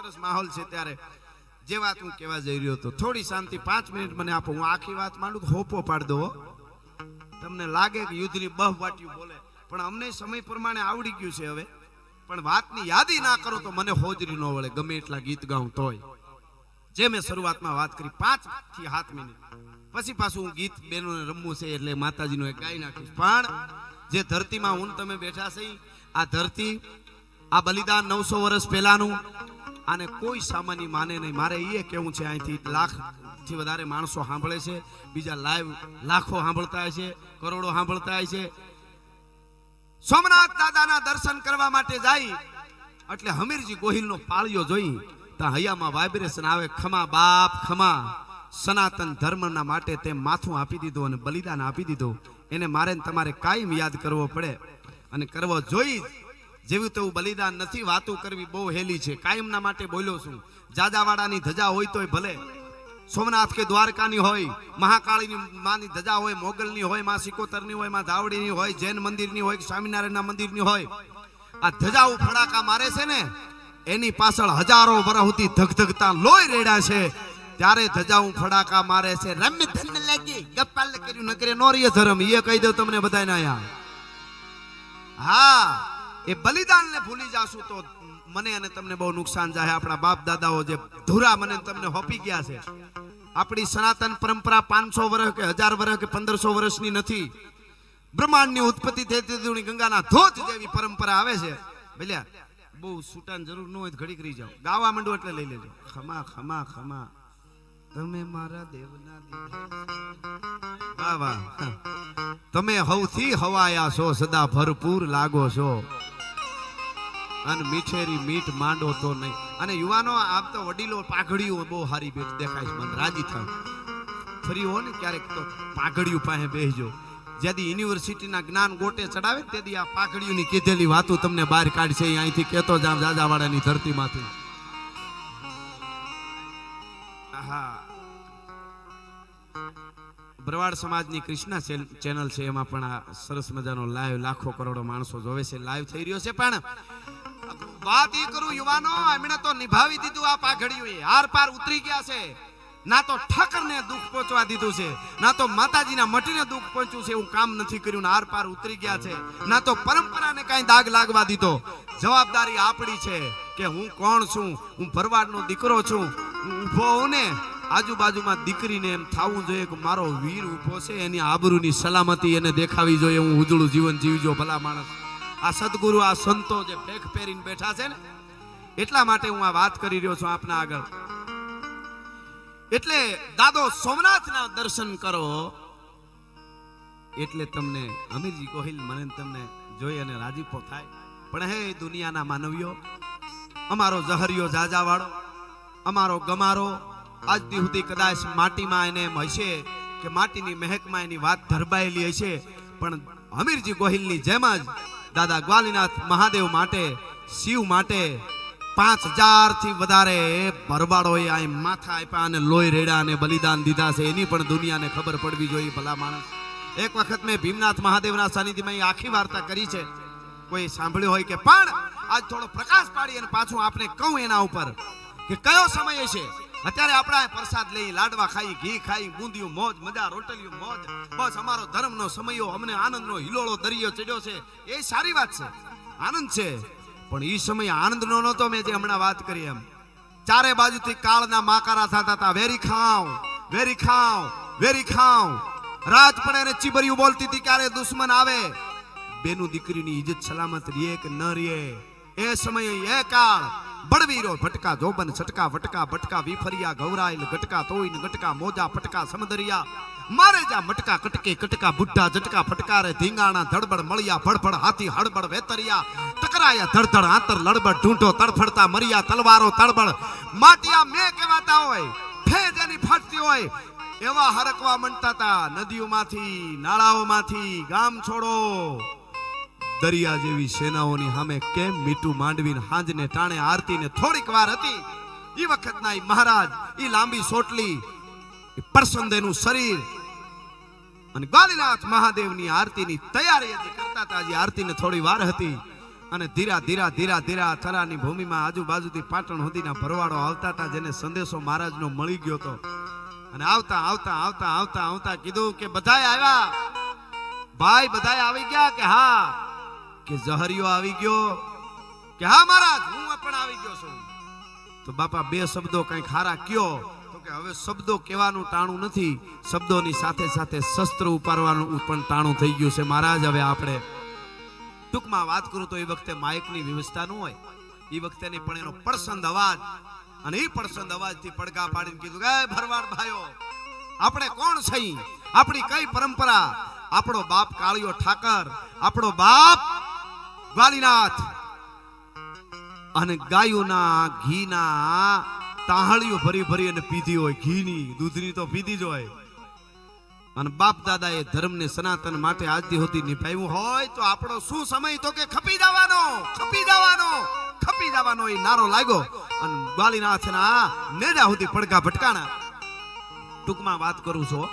સરસ માહોલ છે ત્યારે જે વાત હું કહેવા જઈ રહ્યો હતો, થોડી શાંતિ 5 મિનિટ મને આપો. હું આખી વાત માંડું તો હોપો પાડ દો. તમને લાગે કે યુદ્ધની બહ વાટ્યું બોલે, પણ અમને સમય પ્રમાણે આવડી ગયું છે હવે. પણ વાતની યાદી ના કરો તો મને હોજરી ન વળે, ગમે એટલા ગીત ગાઉં તોય. જે મેં શરૂઆતમાં વાત કરી 5 થી 7 મિનિટ પછી પાછું હું ગીત બેનોને રમવું છે એટલે માતાજીનું એક ગાઈ નાખીશ. પણ જે ધરતીમાં હું તમે બેઠા છે, આ ધરતી, આ બલિદાન 900 વર્ષ પહેલાનું, આને કોઈ સામાન્ય માને નહીં. મારે એ કેવું છે, અહીંથી 1 લાખથી વધારે માણસો સાંભળે છે, બીજા લાઈવ લાખો સાંભળતા હોય છે, કરોડો સાંભળતા હોય છે. સોમનાથ દાદાના દર્શન કરવા માટે જાય એટલે હમીરજી ગોહિલનો પાળિયો જોઈ ત્યાં હૈયામાં વાઇબ્રેશન આવે, ખમા બાપ ખમા, સનાતન ધર્મના માટે તે માથું આપી દીધું અને બલિદાન આપી દીધું. એને મારે તમારે કાયમ યાદ કરવો પડે અને કરવો જોઈ. જેવું તેવું બલિદાન નથી. વાતો કરવી બહુ હેલી છે. કાયમના માટે બોલ્યો છું. જાજાવાડાની ધજા હોય તોય ભલે, સોમનાથ કે દ્વારકાની હોય, મહાકાળીની માની ધજા હોય, મોગલની હોય, માં સિકોતરની હોય, માં ધાવડીની હોય, જૈન મંદિરની હોય, સ્વામિનારાયણના મંદિરની હોય, આ ધજાઓ ફડાકા મારે છે ને એની પાછળ હજારો વર્ષ સુધી ધગધગતા લોહી રેડા છે. ત્યારે ધજાઓ ફડાકા મારે છે. રમ્ય ધન લાગી ગપ્પાલ કર્યું નકરે નોરીય ધર્મ, એ કહી દઉં તમને બધાને અહીંયા. હા, એ બલિદાનને ભૂલી જાશું તો મને અને તમને બહુ નુકસાન જાય. આપણા બાપ દાદાઓ જે ધુરા મને તમને હોપી ગયા છે. આપણી સનાતન પરંપરા 500 વર્ષ કે 1000 વર્ષ કે 1500 વર્ષની નથી. બ્રહ્માંડની ઉત્પત્તિ થઈ ગંગાના ધોધ જેવી પરંપરા આવે છે. ભલ્યા બહુ છૂટાની જરૂર ન હોય તો ઘડીક રહી જાઓ, ગાવા માંડો એટલે લઈ લેજો. ખમા ખમા ખમા તમે મારા દેવના વાહ વાહ, તમે હવથી હવાયા છો, સદા ભરપૂર લાગો છો, અને મીઠેરી મીઠ માંડો તો નહીં. અને યુવાનો આપ તો વડીલો પાઘડીઓ બહુ સારી બેઠ દેખાય છે, મને રાજી થાય. ફરી હો ને ક્યારેક તો પાઘડીઓ પાસે બેસજો. જ્યાંથી યુનિવર્સિટીના જ્ઞાન ગોટે ચડાવે તેથી આ પાઘડીઓની કીધેલી વાતો તમને બહાર કાઢશે. અહીંથી કહેતો જામ જાજાવાડાની ધરતીમાંથી. હા, ભરવાડ સમાજની કૃષ્ણા ચેનલ છે, એમાં પણ આ સરસ મજાનો લાઈવ લાખો કરોડો માણસો જોવે છે, લાઈવ થઈ રહ્યો છે. પણ વાત એ કરું યુવાનો, એમણે તો નિભાવી દીધું. આ પાઘડીઓએ આર પાર ઉતરી ગયા છે. ના તો ઠાકરને દુઃખ પહોંચવા દીધું છે, ના તો માતાજીના મઠને દુઃખ પહોંચ્યું છે. એવું કામ નથી કર્યું ને આર પાર ઉતરી ગયા છે. ના તો પરંપરાને કાંઈ દાગ લાગવા દીધો. જવાબદારી આપણી છે કે હું કોણ છું. હું ભરવાડનો દીકરો છું. હું ઊભો હોઉં ને આજુબાજુમાં દીકરીને એમ થવું જોઈએ કે મારો વીર ઊભો છે, એની આબરૂની સલામતી એને દેખાવી જોઈએ. હું ઉજળું જીવન જીવજો ભલા માણસ. આ સદગુરુ, આ સંતો જે ભેખ પહેરીને બેઠા છે ને, એટલા માટે હું આ વાત કરી રહ્યો છું આપના આગળ. એટલે દાદો સોમનાથના દર્શન કરો એટલે તમને અમીરજી ગોહિલ મને તમને જોઈ અને રાજીપો થાય. પણ હે દુનિયાના માનવીઓ, અમારો ઝહરિયો જાજાવાળો, અમારો ગમારો આજ દી સુધી કદાચ માટીમાં એને એમ હશે કે માટીની મહેકમાં એની વાત ધરબાયેલી હશે. પણ અમીરજી ગોહિલની જેમ જ દાદા ગ્વાલીનાથ મહાદેવ માટે, શિવ માટે 5000 થી વધારે ભરવાડોએ આ માથા આપ્યા અને લોહી રેડા અને બલિદાન દીધા છે. એની પણ દુનિયાને ખબર પડવી જોઈએ ભલા માણસ. એક વખત મેં ભીમનાથ મહાદેવના સાનિધ્યમાં આખી વાર્તા કરી છે, કોઈ સાંભળ્યું હોય કે. પણ આજ થોડો પ્રકાશ પાડી અને પાછું આપણે કહું એના ઉપર કે કયો સમય છે. અત્યારે આપણા પ્રસાદ લઈ, લાડવા ખાઈ, ઘી ખાઈ, બુંદિયું મોજ, મજા, રોટલીયું મોજ. બસ અમારો ધર્મનો સમયો, અમને આનંદનો હિલોળો દરિયો ચડ્યો છે. એ સારી વાત છે, આનંદ છે. પણ એ સમય આનંદનો નહોતો. મેં જે હમણાં વાત કરી એમ ચારે બાજુથી કાળના માકારા થતા હતા. વેરી ખાવ, વેરી ખાવ, વેરી ખાવ. રાત પડે અને ચીબરિયું બોલતી હતી ક્યારે દુશ્મન આવે. બેનું દીકરીની ઇજ્જત સલામત રીએ કે ન રીએ. એ સમયે એ કાળ બળવીરો ભટકા જોબન છટકા વટકા બટકા વિફરિયા ગૌરાઈલ ગટકા તોઈન ગટકા મોજા પટકા સમદરિયા મારે જા મટકા કટકે કટકા બુઢા જટકા ફટકારે ધીંગાણા ધડબડ મળ્યા ભડભડ હાથી હડબડ વેતરિયા ટકરાયા ધડધડ આંતર લડબડ ઢૂંઢો તડફડતા મરિયા તલવારો તળબડ માટિયા મે કહેવાતા હોય, ફેજ એની ફાટતી હોય એવા હરકવા મંડતા હતા. નદીઓમાંથી, નાળાઓમાંથી ગામ છોડો. દરિયા જેવી સેનાઓની સામે કેમ મીઠું માંડવીને હાંજને ટાણે આરતીને થોડીક વાર હતી. એ વખતના ઈ મહારાજ, ઈ લાંબી સોટલી, પરસંદેનું શરીર અને ગ્વાલીનાથ મહાદેવની આરતીની તૈયારી કરતા હતા. જે આરતીને થોડી વાર હતી અને ધીરા ધીરા ધીરા ધીરા થરાની ભૂમિમાં આજુબાજુથી પાટણ સુધીના ભરવાડો આવતા હતા, જેને સંદેશો મહારાજનો મળી ગયો હતો. અને આવતા આવતા આવતા આવતા આવતા કીધું કે બધાય આવ્યા ભાઈ, બધાય આવી ગયા કે હા? કે જહરિયો આવી ગયો કે હા મહારાજ, હું પણ આવી ગયો છું. તો બાપા બે શબ્દો કઈ ખારા કયો તો કે હવે શબ્દો કહેવાનું ટાણું નથી, શબ્દોની સાથે સાથે શસ્ત્ર ઉપાડવાનું પણ ટાણું થઈ ગયું છે મહારાજ. હવે આપણે ટૂંકમાં વાત કરું તો એ વખતે માઇકની વ્યવસ્થા ન હોય, એ વખતે નહીં, પણ એનો પડસંદ અવાજ, અને એ પડસંદ અવાજથી પડઘા પાડીને કીધું કે ભરવાડ ભાઈઓ, આપણે કોણ છીએ, આપણી કઈ પરંપરા, આપણો બાપ કાળિયો ઠાકર, આપણો બાપ ગ્વાલીનાથ, અને ગાયોના ઘીના તાહળીઓ ભરી ભરી અને પીધી હોય, ઘીની દૂધની તો પીધી જ હોય. અને બાપ દાદા એ ધર્મને સનાતન માટે આજથી હોતી નિભાવ્યું હોય તો આપણો શું સમય, તો કે ખપી જવાનો, ખપી જવાનો, ખપી જવાનો એ નારો લાગ્યો. અને ગ્વાલીનાથના નેજા હોતી પડઘા ભટકાણા. ટૂંકમાં વાત કરું છું.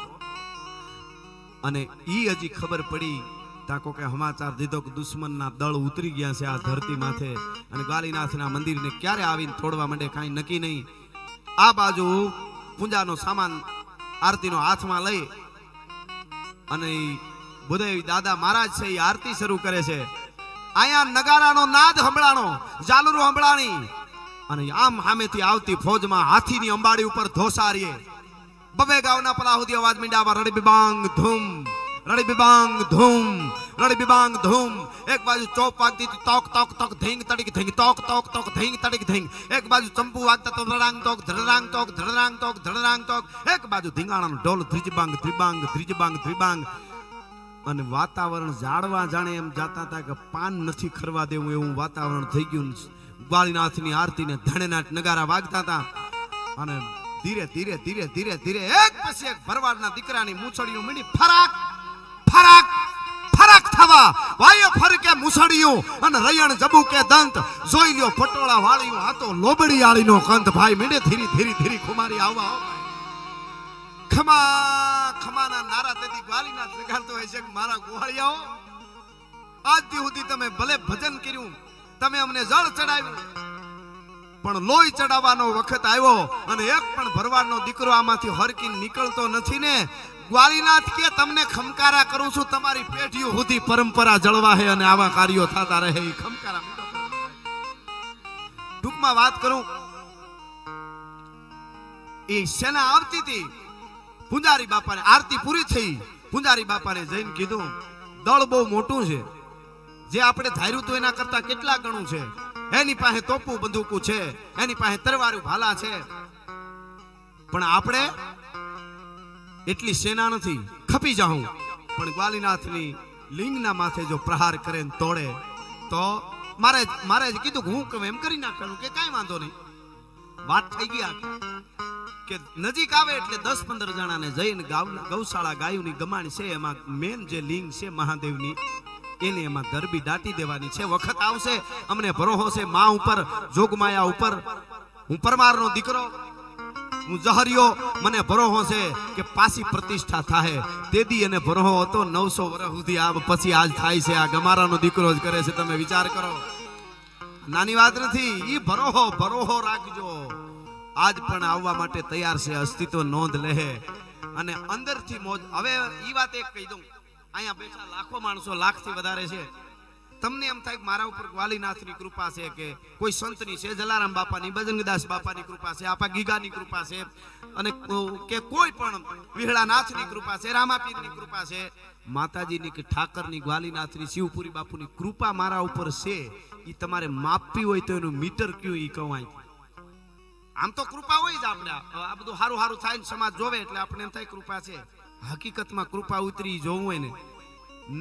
અને ઈ હજી ખબર પડી તાકો કે સમાચાર દીધો કે દુશ્મનના દળ ઉતરી ગયા છે આ ધરતી માથે, અને ગ્વાલીનાથના મંદિરને ક્યારે આવીને તોડવા માંડે કાંઈ નક્કી નહીં. આ બાજુ પૂજાનો સામાન આરતીનો હાથમાં લઈ અને બુદેવી દાદા મહારાજ છે એ આરતી શરૂ કરે છે. અહીંયા નગારાનો નાદ સંભળાણો, જાલુરો સંભળાણી, અને આમ સામેથી આવતી ફોજમાં હાથીની અંબાડી ઉપર ધોસારીએ બબે ગાવના પલા સુધી અવાજ મીંડાવા રડી બિબાંગ ધૂમ, રડી બિબાંગ ધૂમ, રડી બિબાંગ ધૂમ. એક બાજુ ચોપ વાગતી હતી તોક તોક તોક ધીંગ તડીક ધીંગ, તોક તોક તોક ધીંગ તડીક ધીંગ. એક બાજુ ચંપુ વાગતા તો ધડરાંગ તોક ધડરાંગ તોક ધડરાંગ તોક ધડરાંગ તોક. એક બાજુ ધીંગાણાનો ઢોલ ધ્રીજબાંગ ધ્રીબાંગ ધ્રીજબાંગ ધ્રીબાંગ. અને વાતાવરણ જાળવા જાણે એમ જાતા હતા કે પાન નથી ખરવા દેવું એવું વાતાવરણ થઈ ગયું. ગ્વાલીનાથની આરતીને ધણેનાટ નગારા વાગતા હતા. અને ધીરે ધીરે ધીરે ધીરે ધીરે એક પછી એક ભરવાડના દીકરાની મૂછડીઓ મીંડી ફરાક ફરાક ફરાક થવા વાયો ફરકે મૂછડીઓ, અને રયણ જબુ કે દંત જોઈ લ્યો પટોળા વાળીઓ, આ તો લોબડી આળીનો કંત ભાઈ મીંડે ધીરી ધીરી ધીરી ખુમારી આવવા. ખમા ખમાના નારા તેથી ગ્વાલીનાથ લગાડતો હોય છે કે મારા ગોવાળિયાઓ, આજથી સુધી તમે ભલે ભજન કર્યું, તમે અમને જળ ચડાવ્યું, પણ લોહી ચડાવવાનો વખત આવ્યો અને એક પણ ભરવાડનો દીકરો આમાંથી હરકીને નીકળતો નથી ને. ગ્વાલીનાથ કે તમને ખમકારા કરું છું, તમારી પેઢીઓ સુધી પરંપરા જળવા હે અને આવા કાર્યો થતા રહે. એ ખમકારા ટૂંકમાં વાત કરું, એ સેના આવતી હતી. પૂજારી બાપાને આરતી પૂરી થઈ, પૂજારી બાપાને જઈને કીધું દળ બહુ મોટું છે, જે આપણે ધાર્યું તો એના કરતા કેટલા ગણું છે. એની પાસે તોપું બંદૂકું છે, એની પાસે તરવારું ભાલા છે, પણ આપણે એટલી સેના નથી, ખપી જાઉં. પણ ગ્વાલીનાથની લિંગના માથે જો પ્રહાર કરે ને તોડે તો મારે જ કીધું હું કહું એમ કરી નાખવાનું કે કાંઈ વાંધો નહીં. વાત થઈ ગયા કે નજીક આવે એટલે 10-15 જણાને જઈને ગૌશાળા ગાયોની ગમાણ છે, એમાં મેન જે લિંગ છે મહાદેવની, એને એમાં દરબી દાટી દેવાની છે. વખત આવશે, અમને ભરોહો છે મા ઉપર, જોગમાયા ઉપર. હું પરમારનો દીકરો, હું જહરિયો, મને ભરોહો છે કે પાછી પ્રતિષ્ઠા થાય. તેદી એને ભરોહો હતો 900 વર્ષ સુધી, આ પછી આજ થાય છે. આ ગમારાનો દીકરો જ કરે છે, તમે વિચાર કરો, નાની વાત નથી. ઈ ભરોહો ભરોહો રાખજો. આજ પણ આવવા માટે તૈયાર છે, અસ્તિત્વ નોંધ લે. અને અંદરથી મોજ. હવે ઈ વાત એક કહી દઉં, અહીંયા બેઠા લાખો માણસો, લાખથી વધારે છે. તમને એમ થાય કે મારા ઉપર ગ્વાલીનાથની કૃપા છે, કે કોઈ સંતની છે, જલારામ બાપાની, બજરંગદાસ બાપાની કૃપા છે, આપા ગીગાની કૃપા છે, અને કે કોઈ પણ વિહળાનાથની કૃપા છે, રામાપીરની કૃપા છે, માતાજીની કે ઠાકરની, ગ્વાલીનાથની, શિવપુરી બાપુની કૃપા મારા ઉપર છે. એ તમારે માપવી હોય તો એનું મીટર કયું એ કવાય. આમ તો કૃપા હોય જ, આપણે આ બધું સારું સારું થાય ને સમાજ જોવે એટલે આપણે એમ થાય કૃપા છે. હકીકતમાં કૃપા ઉતરી જોવું હોય ને,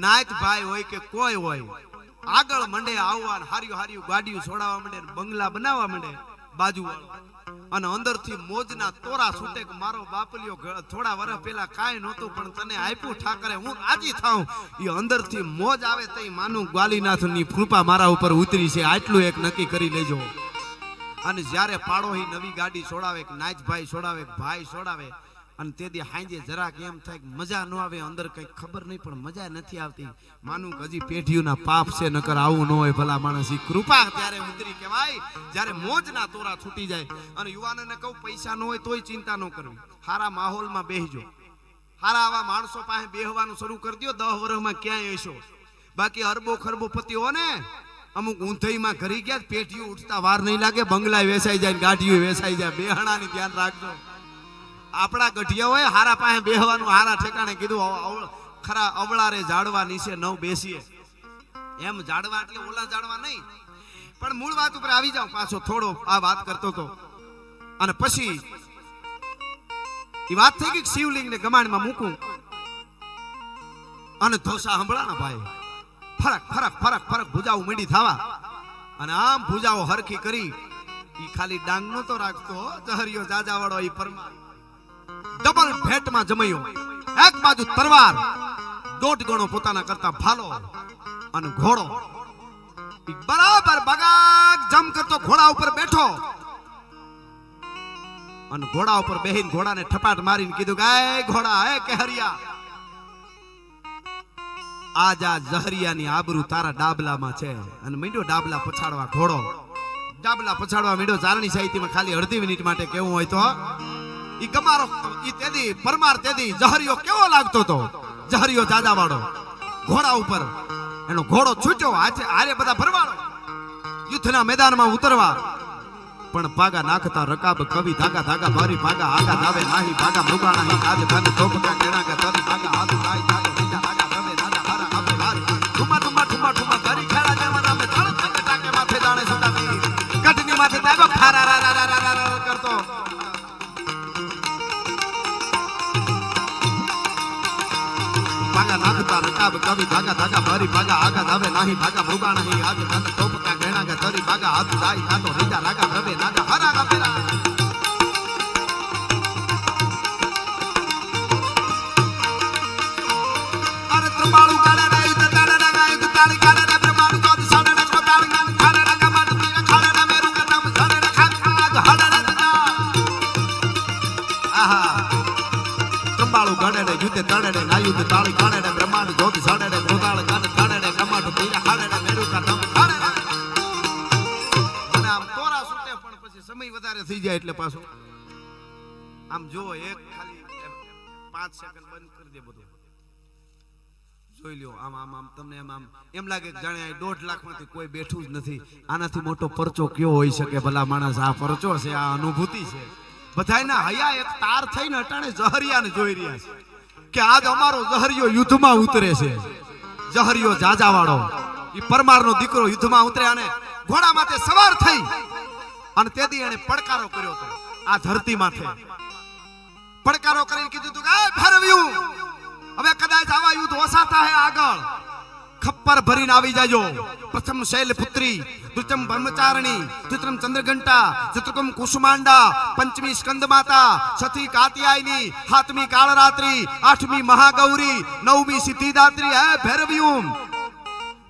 નાત ભાઈ હોય કે કોઈ હોય, આગળ મંડે આવવા, હાર્યું હાર્યું ગાડીઓ છોડાવવા માંડે, બંગલા બનાવવા માંડે બાજુ વાળો, અને અંદરથી મોજના તોરા છૂટે કે મારો બાપલિયો થોડા વર્ષ પહેલા કાંઈ નહોતું પણ તને આપ્યું ઠાકરે, હું રાજી થાઉં. એ અંદરથી મોજ આવે તો માનું ગ્વાલીનાથની કૃપા મારા ઉપર ઉતરી છે, આટલું એક નક્કી કરી લેજો. અને જ્યારે પાડોહી નવી ગાડી છોડાવે, કે નાચભાઈ છોડાવે, ભાઈ છોડાવે, અને તે દી હાંજે જરાક એમ થાય કે મજા ન આવે, અંદર કઈ ખબર નહીં પણ મજા નથી આવતી. માનું કે હજી પેઢીઓના પાપ છે, નકર આવું ન હોય. ભલા માણસ ઈ કૃપા ત્યારે ઉતરી કહેવાય જ્યારે મોજના તોરા છૂટી જાય. અને યુવાનોને કહું પૈસા ન હોય તોય ચિંતા ન કરવી, હારા માહોલમાં બેહજો. હારા આવા માણસો પાસે બેહવાનું શરૂ કરી દો, 10 વર્ષમાં ક્યાંય હશો. બાકી અરબો ખરબો પતિઓ ને અમુક ઊંધઈમાં ઘરી ગયા, પેઢીઓ ઉઠતા વાર નહીં લાગે, બંગલા વેસાઈ જાય, ગાડીઓ વેસાઈ જાય. બેહણાની ધ્યાન રાખજો. આપણા ગઢિયા હોય હારા પાસે બેહવાનું, હારા ઠેકાણે કીધું ખરા અવળારે જાડવા નીચે ન બેસીએ. એમ જાડવા એટલે ઓલા જાડવા નહીં, પણ મૂળ વાત ઉપર આવી જાવ પાછો. થોડો આ વાત કરતો તો અને પછી એ વાત થઈ ગઈ શિવલિંગ ને ગમાણમાં મૂકું અને ધોસા હંભળાના ભાઈ ફરક ફરક ફરક ફરક ભુજાઓ મીડી થવા. અને આમ ભુજાઓ હરખી કરી. ઈ ખાલી ડાંગ નો તો રાખતો, જહરિયો જાજા વાળો ઈ પરમાર ડબલ ભેટમાં જમાયો. એક બાજુ તરવાર, 1.5 ગણો પોતાના કરતા ભાલો, અને ઘોડો બરાબર બગાગ જમ કરતો ઘોડા ઉપર બેઠો. અને ઘોડા ઉપર બેહીને ઘોડાને ઠપાટ મારીને કીધું કે એ ઘોડા, એ કેહરિયા, આજા જહરિયાની આબરૂ તારા ડાબલામાં છે. અને મીંડો ડાબલા પછાડવા. ઘોડો ડાબલા પછાડવા મીંડો. ચારણી સાહિત્યમાં ખાલી અડધી મિનિટ માટે કેવું હોય તો ઈ ગમારો, ઈ તેદી પરમાર, તેદી જહરિયો કેવો લાગતો તો. જહરિયો જાજા વાળો ઘોડા ઉપર, એનો ઘોડો છૂટ્યો, આરે બધા ભરવાડો યુદ્ધના મેદાનમાં ઉતરવા. પણ ભાગા નાખતા રકાબ કવિ ધાગા ધાગા ભારી ભાગા આગા દાવે નાહી ભાગા મૃગાણા હી આજ ધન તોપકા કેણાગા તરી ભાગા હાથ ગાય ધાગા બીજા ભાગા રમે દાદા હારા આપે વારી ઠુમા ઠુમા ઠુમા ઠુમા ધરી ખેડા જવાના મે ધણ ધણ ટાકે માથે દાણે સુડાતી કટની માથે દાગો ખારા રા રા રા રા કરતો. ભાગા નાખતા રકાબ કવિ ધાગા ધાગા ભારી ભાગા આગા દાવે નાહી ભાગા મૃગાણા હી આજ ધન તોપકા કેણાગા તરી ભાગા હાથ ગાય ધાગો બીજા રાગા રમે દાદા હારા આપે બાળુ ગાડા રે તાડા ના ગાય તાળી ગાડા રે બ્રહ્માંડ કોદ સાડા ના કોદાળ ગાન ખાડા ના કમાટ તીરા ખાડા ના મેરુ કા નામ સાડા ના ખાગ હાડા ના દા. આહા કંબાળુ ગાડા રે યુદ્ધ તાડા રે નાયુદ્ધ તાળી ગાડા રે બ્રહ્માંડ કોદ સાડા રે કોદાળ ગાન ખાડા રે કમાટ તીરા ખાડા ના મેરુ કા નામ ખાડા. અને આમ તોરા સુતે પણ પછી સમય વધારે થઈ જાય એટલે પાછો આમ જો એક ખાલી 5 સેકન્ડ બંધ કરી દે બધું. જોઈ લ્યો આમ આમ આમ તમને એમ લાગે કે જાણે 1.5 લાખમાંથી કોઈ બેઠું જ નથી. આનાથી મોટો પરચો કયો હોઈ શકે? ભલા માણસ, આ પરચો છે, આ અનુભૂતિ છે. બધાયના હયા એક તાર થઈને અટાણે જહરિયાને જોઈ રહ્યા છે કે આજ અમારો જહરિયો યુદ્ધમાં ઉતરે છે. જહરિયો જાજાવાળો ઈ પરમારનો દીકરો યુદ્ધમાં ઉતરે અને ઘોડા માથે સવાર થઈ અને તેથી એને પડકારો કર્યો હતો. આ ધરતી માથે પડકારો કરીને કીધું કે ભરવ્યું, હવે કદાચ આવા યુદ્ધ ઓસાતા હે આગળ, ખપ્પર ભરીને આવી જાજો. પ્રથમ શૈલપુત્રી, દ્વિતીયમ બ્રહ્મચારણી, તૃતીયમ ચંદ્રઘંટા, ચતુર્થમ કુસુમાંડા, પંચમી સ્કંદમાતા, છઠ્ઠી કાત્યાયની, સાતમી કાળરાત્રી, આઠમી મહાગૌરી, નવમી સિદ્ધિદાત્રી. હે ભૈરવ્યું,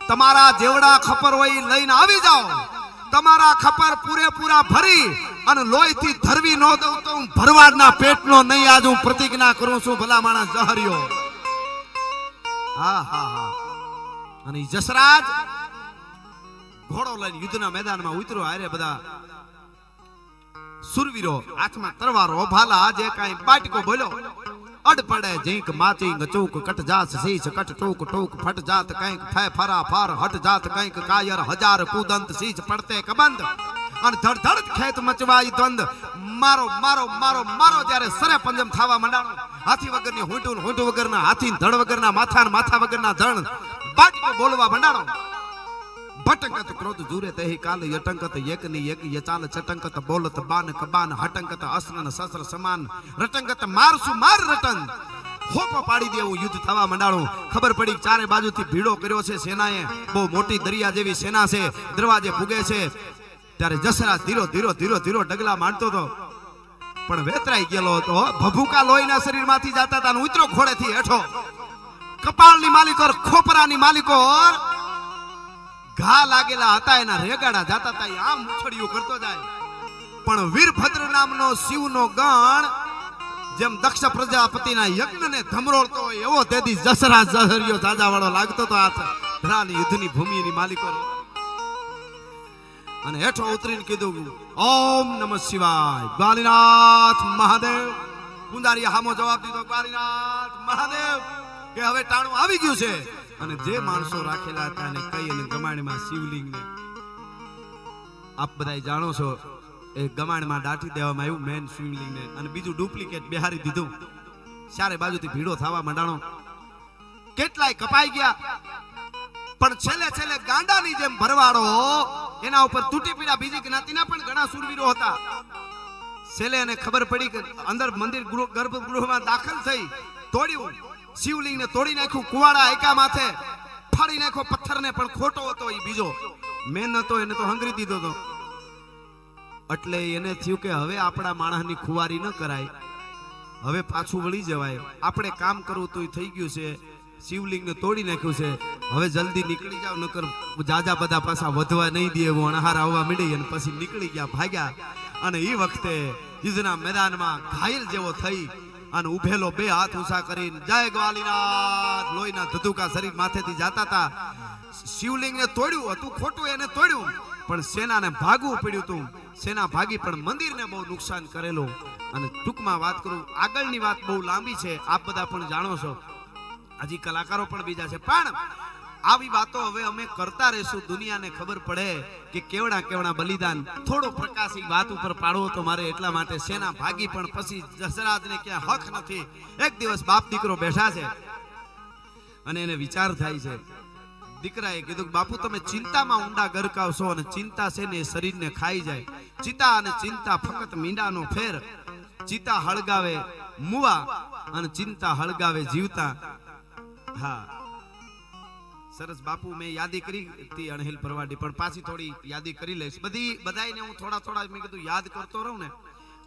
તમારા જેવડા ખપ્પર હોય લઈને આવી જાઓ. તમારા ખપ્પર પૂરેપૂરા ભરી અને લોહીથી ધરવી ન દઉં તો હું ભરવાડના પેટનો નહીં. આજ હું પ્રતિજ્ઞા કરું છું. ભલા માણસ જહરિયો. હા હા હા. અને જસરાજ ઘોડો લઈને યુદ્ધના મેદાનમાં ઉતર્યો. આરે બધા સુરવીરો, હાથમાં તરવારો, ભાલા, જે કાંઈ બાટકો બોલ્યો. અડ પડે જીંક માચી ચૂક કટ જાત શીશ કટ ટૂક ટૂક ફટ જાત કંઈક ફે ફરા ફાર હટ જાત કંઈક કાયર હજાર કુદંત શીશ પડતે કબંદ. અને ધડધડ ખેત મચવાઈ દ્વંદ. મારો મારો મારો મારો જ્યારે સરે પંજમ થાવા મંડાણો. હાથી વગરની હોંટું હોંટું વગરના હાથી, ધડ વગરના માથા, માથા વગરના ધણ. બાટકો બોલવા મંડાણો. ભટંકત ક્રોધ જુરે તેહી કાલ યટંકત એકની એક યચાલ ચટંકત બોલત બાન કબાન હટંકત અસ્ત્ર શસ્ત્ર સમાન રટંકત મારસુ માર રટન. હોપો પાડી દેવું યુદ્ધ થવા મંડાણું. ખબર પડી ચારે બાજુથી ભીડો કર્યો છે સેનાએ. બહુ મોટી દરિયા જેવી સેના છે, દરવાજે પૂગે છે. ત્યારે જસરાજ ધીરો ધીરો ધીરો ધીરો ડગલા માંડતો હતો, પણ વેતરાઈ ગયેલો હતો. ભભૂકા લોહીના શરીરમાંથી જતા હતા. ઉતરો ઘોડેથી હેઠો. કપાળની માલિકો, ખોપરાની માલિકો, ઘા લાગેલા હતા, એના રેગાડા જાતા હતા. આમ ઉછળિયું કરતો જાય. પણ વીરભદ્ર નામનો શિવનો ગણ જેમ દક્ષ પ્રજાપતિના યજ્ઞને ધમરોળતો હોય એવો તેથી જસરા જહરિયો જાજાવાળો લાગતો તો આ ધરાની યુદ્ધની ભૂમિની માલિકો અને હેઠો ઉતરીને કીધું ઓમ નમઃ શિવાય ગ્વાલીનાથ મહાદેવ. કુંદારીએ હામો જવાબ દીધો ગ્વાલીનાથ મહાદેવ કે હવે ટાણું આવી ગયું છે. અને જે માણસો રાખેલા હતા ને કઈ અને ગમાણમાં શિવલિંગને આપ બધા જાણો છો એ ગમાણમાં દાટી દેવામાં આવ્યું મેન શિવલિંગને અને બીજું ડુપ્લિકેટ બિહારી દીધું. ચારે બાજુથી ભીડો થવા માંડાણો. કેટલાય કપાઈ ગયા પણ છેલ્લે છેલ્લે ગાંડાની જેમ ભરવાડો એના ઉપર તૂટી પીડા. બીજી જ્ઞાતિના પણ ઘણા સુરવીરો હતા. છેલ્લે એને ખબર પડી કે અંદર મંદિર ગર્ભગૃહમાં દાખલ થઈ તોડ્યું શિવલિંગને તોડી નાખ્યું. કુવાડા એકા માથે ફાડી નાખ્યો. પથ્થરને પણ ખોટો હતો એ બીજો મેન હતો એને તો હંગરી દીધો હતો. એટલે એને થયું કે હવે આપણા માણસની ખુવારી ન કરાય, હવે પાછું વળી જવાય. આપણે કામ કરવું તો થઈ ગયું છે, શિવલિંગને તોડી નાખ્યું છે, હવે જલ્દી નીકળી જાવ નકર જાજા બધા પાછા વધવા નહીં દે એવું અણહાર આવવા માંડી. અને પછી નીકળી ગયા, ભાગ્યા. અને એ વખતે યુદ્ધના મેદાનમાં ઘાયલ જેવો થઈ અને ઉભેલો બે હાથ ઊંચા કરીને જય ગ્વાલીનાથ લોહીના ધુધુકા શરીર માથેથી જાતા હતા. શિવલિંગને તોડ્યું હતું ખોટું, એને તોડ્યું પણ સેનાને ભાગવું પડ્યું હતું. સેના ભાગી પણ મંદિરને બહુ નુકસાન કરેલું. અને ટૂંકમાં વાત કરું, આગળની વાત બહુ લાંબી છે, આપ બધા પણ જાણો છો, હજી કલાકારો પણ બીજા છે. પણ આવી વાતો હવે અમે કરતા રહેશું. દુનિયાને ખબર પડે કે કેવડા કેવડા બલિદાન. થોડો પ્રકાશ ઈ વાત ઉપર પાડવો તો મારે એટલા માટે. સેના ભાગી પણ પછી જસરાજને ક્યાં હક નથી. એક દિવસ બાપ દીકરો બેઠા છે અને એને વિચાર થાય છે. દીકરાએ કીધું બાપુ તમે ચિંતામાં ઊંડા ગરકાવશો અને ચિંતા છે ને એ શરીરને ખાઈ જાય. ચિતા અને ચિંતા ફક્ત મીંડાનો ફેર. ચિતા હળગાવે મુવા અને ચિંતા હળગાવે જીવતા. હા સરસ બાપુ, મેં યાદી કરી હતી અણહિલ પરવાડી પણ પાછી થોડી યાદી કરી લઈશ. બધાને હું થોડા મેં કીધું યાદ કરતો રહું ને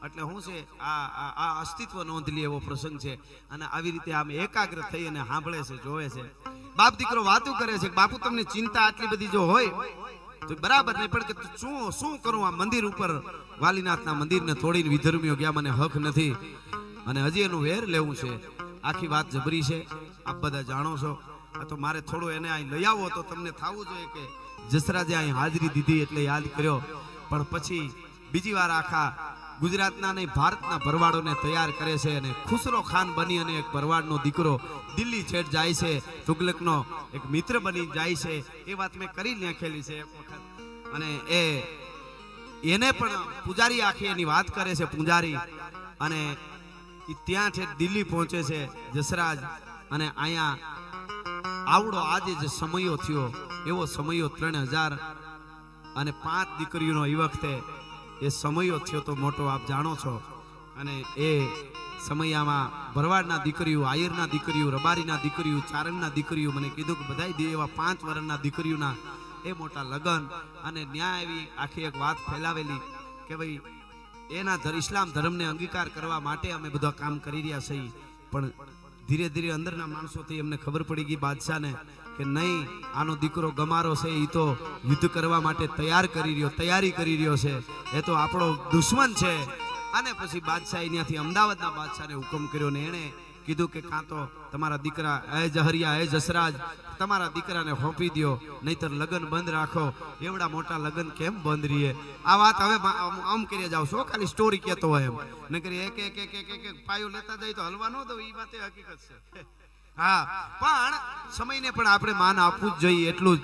એટલે હું છે આ અસ્તિત્વ નોંધ લે એવો પ્રસંગ છે. અને આવી રીતે આમ એકાગ્ર થઈ અને સાંભળે છે, જોવે છે. બાપ દીકરો વાતો કરે છે બાપુ તમને ચિંતા આટલી બધી જો હોય તો બરાબર નહીં, પણ કે શું કરું આ મંદિર ઉપર વાલીનાથના મંદિરને તોડીને વિધર્મીઓ ગયા, મને હક નથી અને હજી એનું વેર લેવું છે. આખી વાત જબરી છે, આપ બધા જાણો છો. તો મારે થોડું એને અહીં લઈ આવો તો તમને થવું જોઈએ કે જસરાજે અહીં હાજરી દીધી એટલે યાદ કર્યો. પણ પછી બીજી વાર આખા ગુજરાતના નહીં ભારતના ભરવાડોને તૈયાર કરે છે. અને ખુસરો ખાન બની અને એક ભરવાડનો દીકરો દિલ્હી છેડ જાય છે, તુગલકનો એક મિત્ર બની જાય છે. એ વાત મેં કરી નાખેલી છે એક વખત. અને એને પણ પૂજારી આખી એની વાત કરે છે પૂજારી. અને ત્યાં છે દિલ્હી પહોંચે છે જસરાજ. અને અહીંયા આવડો આજે જે સમયો થયો એવો સમયો 3005 દીકરીઓનો એ વખતે એ સમયો થયો તો મોટો, આપ જાણો છો. અને એ સમયમાં ભરવાડના દીકરીઓ, આયરના દીકરીઓ, રબારીના દીકરીઓ, ચારણના દીકરીઓ, મને કીધું કે બધા એવા 5 વર્ષના દીકરીઓના એ મોટા લગ્ન. અને ન્યાય એવી આખી એક વાત ફેલાવેલી કે ભાઈ એના ઇસ્લામ ધર્મને અંગીકાર કરવા માટે અમે બધા કામ કરી રહ્યા છીએ. પણ ધીરે ધીરે અંદરના માણસોથી એમને ખબર પડી ગઈ બાદશાહને કે નહીં, આનો દીકરો ગમારો છે એ તો યુદ્ધ કરવા માટે તૈયારી કરી રહ્યો છે, એ તો આપણો દુશ્મન છે. અને પછી બાદશાહ અહીંયાથી અમદાવાદના બાદશાહને હુકમ કર્યો ને એણે કીધું કે કાં તો તમારા દીકરા એ જહરિયા એ જસરાજ તમારા દીકરાને સોંપી દો, નહીતર લગ્ન બંધ રાખો. એવડા મોટા લગ્ન કેમ બંધ રહીએ? આ વાત હવે આમ કરી જાવ છો, ખાલી સ્ટોરી કહેતો હોય એમ ન કરી એક પાયો લેતા જાય તો હલવા ન દો, એ વાત હકીકત છે. હા, પણ સમયને પણ આપણે માન આપવું જ જોઈએ એટલું જ.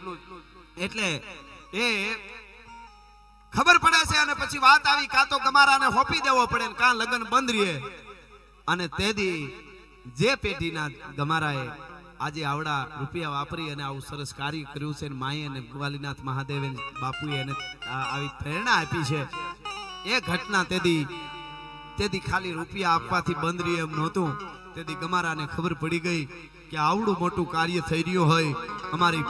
એટલે એ ખબર પડે છે. અને પછી વાત આવી કાં તો ગમારાને સોંપી દેવો પડે ને કાં લગ્ન બંધ રહીએ. અને તેદી જે પેઢીના ગમારાએ આજે આવડા રૂપિયા વાપરી અને આવું સરસ કાર્ય કર્યું છે, માએ અને ગ્વાલીનાથ મહાદેવે બાપુએ એને આવી પ્રેરણા આપી છે. એ ઘટના તેદી ખાલી રૂપિયા આપવાથી બંધ રહી એમ નહોતું. તેથી ગમારાને ખબર પડી ગઈ કે આવડું મોટું કાર્ય થઈ રહ્યું હોય અમારી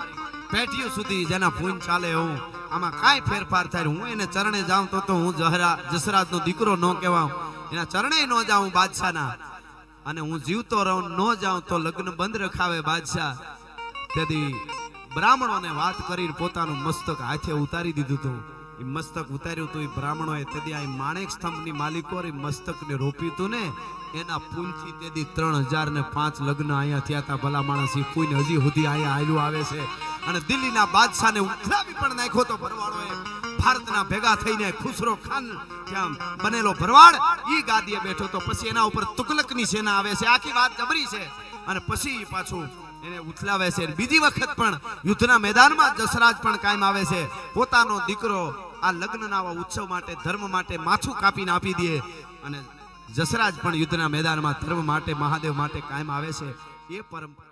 પેઢીઓ સુધી, જેના ફૂન ચાલે હું આમાં કાંઈ ફેરફાર થાય. હું એને ચરણે જાઉં તો હું જસરાજનો દીકરો ન કહેવાઉં, એના ચરણે ન જાઉં બાદશાહના. અને હું જીવતો રહું ન જાઉં તો લગ્ન બંધ રખાવે બાદશાહ. તેથી બ્રાહ્મણોને વાત કરીને પોતાનું મસ્તક હાથે ઉતારી દીધું હતું. એ મસ્તક ઉતાર્યું હતું એ બ્રાહ્મણોએ તેદી આ માણેક સ્તંભની માલિકો એ મસ્તકને રોપ્યું હતું ને એના પુણ્યથી તેદી 3005 લગ્ન અહીંયા થયા હતા. ભલા માણસ એ પુણ્ય હજી સુધી અહીંયા આયલું આવે છે. અને દિલ્હીના બાદશાહને ઉથલાવી પણ નાખ્યો તો ભરવાડોએ. ભારતના ભેગા થઈને ખુસરો ખાન ત્યાં બનેલો ભરવાડ ઈ ગાદીએ બેઠો તો પછી એના ઉપર તુગલકની સેના આવે છે. આખી વાત જબરી છે. અને પછી પાછું એને ઉથલાવે છે. બીજી વખત પણ યુદ્ધના મેદાનમાં જસરાજ પણ કાયમ આવે છે. પોતાનો દીકરો આ લગ્નના આવા ઉત્સવ માટે ધર્મ માટે માથું કાપીને આપી દે અને જસરાજ પણ યુદ્ધના મેદાનમાં ધર્મ માટે મહાદેવ માટે કાયમ આવે છે. એ પરંપરા